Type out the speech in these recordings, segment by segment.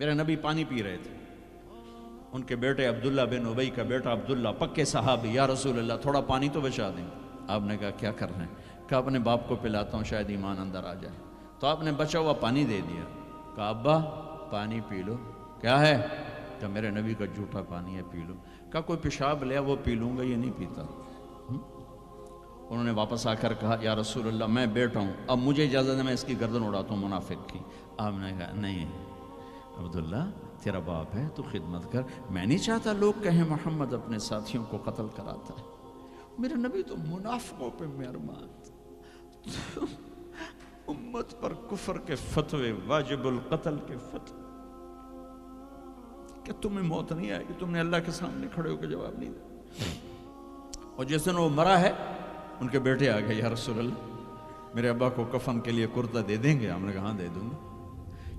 میرے نبی پانی پی رہے تھے، ان کے بیٹے عبداللہ بن ابی کا بیٹا عبداللہ پکے صحابی، یا رسول اللہ تھوڑا پانی تو بچا دیں۔ آپ نے کہا کیا کر رہے ہیں؟ کہا اپنے باپ کو پلاتا ہوں شاید ایمان اندر آ جائے۔ تو آپ نے بچا ہوا پانی دے دیا، کہا ابا پانی پی لو۔ کیا ہے؟ کہ میرے نبی کا جھوٹا پانی ہے، پی لو۔ کہا کوئی پیشاب لیا وہ پی لوں گا، یہ نہیں پیتا۔ انہوں نے واپس آ کر کہا یا رسول اللہ میں بیٹا ہوں، اب مجھے اجازت ہے میں اس کی گردن اڑاتا ہوں منافق کی۔ آپ نے کہا نہیں عبداللہ تیرا باپ ہے، تو خدمت کر، میں نہیں چاہتا لوگ کہیں محمد اپنے ساتھیوں کو قتل کراتا ہے۔ میرے نبی تو منافقوں پہ مہربان، امت پر کفر کے فتوے، واجب القتل کے فتوے، کہ تمہیں موت نہیں آئے گی، تم نے اللہ کے سامنے کھڑے ہو کے جواب نہیں دیا۔ اور جس دن وہ مرا ہے ان کے بیٹے آ گئے، یا رسول اللہ میرے ابا کو کفن کے لیے کرتا دے دیں گے؟ ہم نے کہا ہاں دے دوں گا۔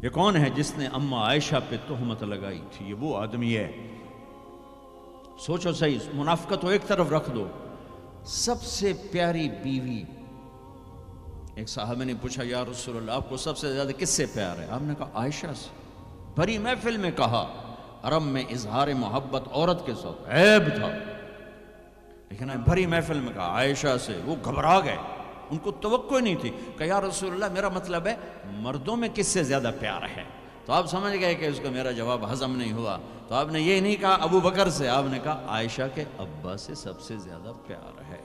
یہ کون ہے جس نے اماں عائشہ پہ تہمت لگائی تھی؟ یہ وہ آدمی ہے۔ سوچو صحیح، منافقت کو ایک طرف رکھ دو، سب سے پیاری بیوی۔ ایک صحابہ نے پوچھا یا رسول اللہ آپ کو سب سے زیادہ کس سے پیار ہے؟ آپ نے کہا عائشہ سے۔ بھری محفل میں کہا، عرب میں اظہار محبت عورت کے ساتھ عیب تھا، لیکن بھری محفل میں کہا عائشہ سے۔ وہ گھبرا گئے، ان کو توقع نہیں تھی۔ کہ یا رسول اللہ میرا مطلب ہے مردوں میں کس سے زیادہ پیار ہے؟ تو آپ سمجھ گئے کہ اس کو میرا جواب ہضم نہیں ہوا، تو آپ نے یہ نہیں کہا ابو بکر سے، آپ نے کہا عائشہ کے ابا سے سب سے زیادہ پیار ہے۔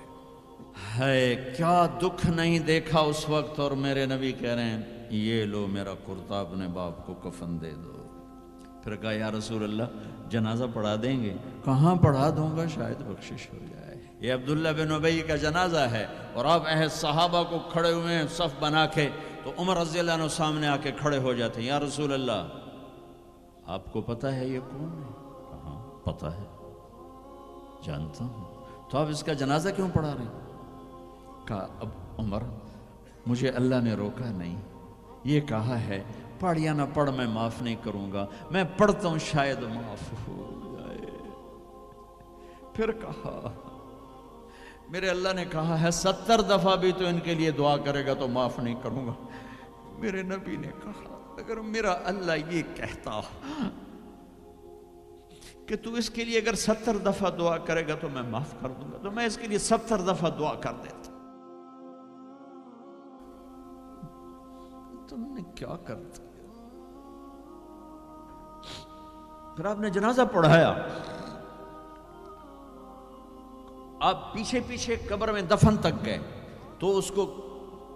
کیا دکھ نہیں دیکھا اس وقت، اور میرے نبی کہہ رہے ہیں یہ لو میرا کرتا اپنے باپ کو کفن دے دو۔ پھر کہا یا رسول اللہ جنازہ پڑھا دیں گے؟ کہاں پڑھا دوں گا، شاید بخشش ہو جائے۔ یہ عبداللہ بن ابی کا جنازہ ہے، اور آپ اہل صحابہ کو کھڑے ہوئے ہیں صف بنا کے، تو عمر رضی اللہ عنہ سامنے آ کے کھڑے ہو جاتے ہیں، یا رسول اللہ آپ کو پتہ ہے یہ کون ہے؟ کہاں پتہ ہے، جانتا ہوں، تو آپ اس کا جنازہ کیوں پڑھا رہے ہیں؟ کہا اب عمر مجھے اللہ نے روکا نہیں، یہ کہا ہے پڑھ یا نہ پڑھ میں معاف نہیں کروں گا، میں پڑھتا ہوں شاید معاف ہو جائے۔ پھر کہا میرے اللہ نے کہا ہے 70 دفعہ بھی تو ان کے لیے دعا کرے گا تو معاف نہیں کروں گا۔ میرے نبی نے کہا اگر میرا اللہ یہ کہتا کہ تو اس کے لیے اگر 70 دفعہ دعا کرے گا تو میں معاف کر دوں گا، تو میں اس کے لیے 70 دفعہ دعا کر دیتا۔ تم نے کیا کر دیا؟ پھر آپ نے جنازہ پڑھایا، آپ پیچھے پیچھے قبر میں دفن تک گئے، تو اس کو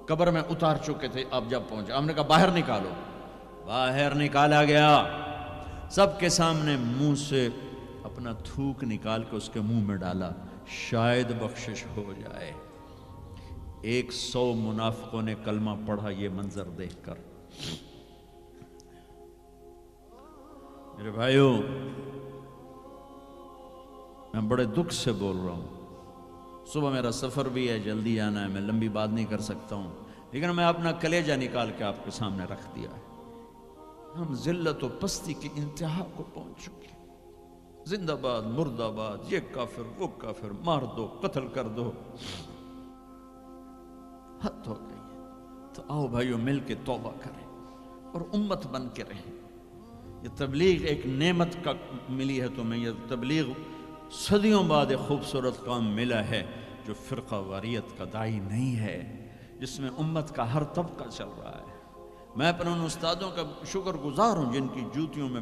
قبر میں اتار چکے تھے۔ آپ جب پہنچے آپ نے کہا باہر نکالو، باہر نکالا گیا، سب کے سامنے منہ سے اپنا تھوک نکال کے اس کے منہ میں ڈالا، شاید بخشش ہو جائے۔ 100 منافقوں نے کلمہ پڑھا یہ منظر دیکھ کر۔ میرے بھائیوں میں بڑے دکھ سے بول رہا ہوں، صبح میرا سفر بھی ہے، جلدی آنا ہے، میں لمبی بات نہیں کر سکتا ہوں، لیکن میں اپنا کلیجہ نکال کے آپ کے سامنے رکھ دیا ہے۔ ہم ذلت و پستی کی انتہا کو پہنچ چکے، زندہ باد مردہ باد، یہ کافر وہ کافر، مار دو قتل کر دو، حد ہو گئی ہے۔ تو آؤ بھائیو مل کے توبہ کریں اور امت بن کے رہیں۔ یہ تبلیغ ایک نعمت کا ملی ہے تمہیں، یہ تبلیغ صدیوں بعد ایک خوبصورت کام ملا ہے جو فرقہ واریت کا داعی نہیں ہے، جس میں امت کا ہر طبقہ چل رہا ہے۔ میں اپنے ان استادوں کا شکر گزار ہوں جن کی جوتیوں میں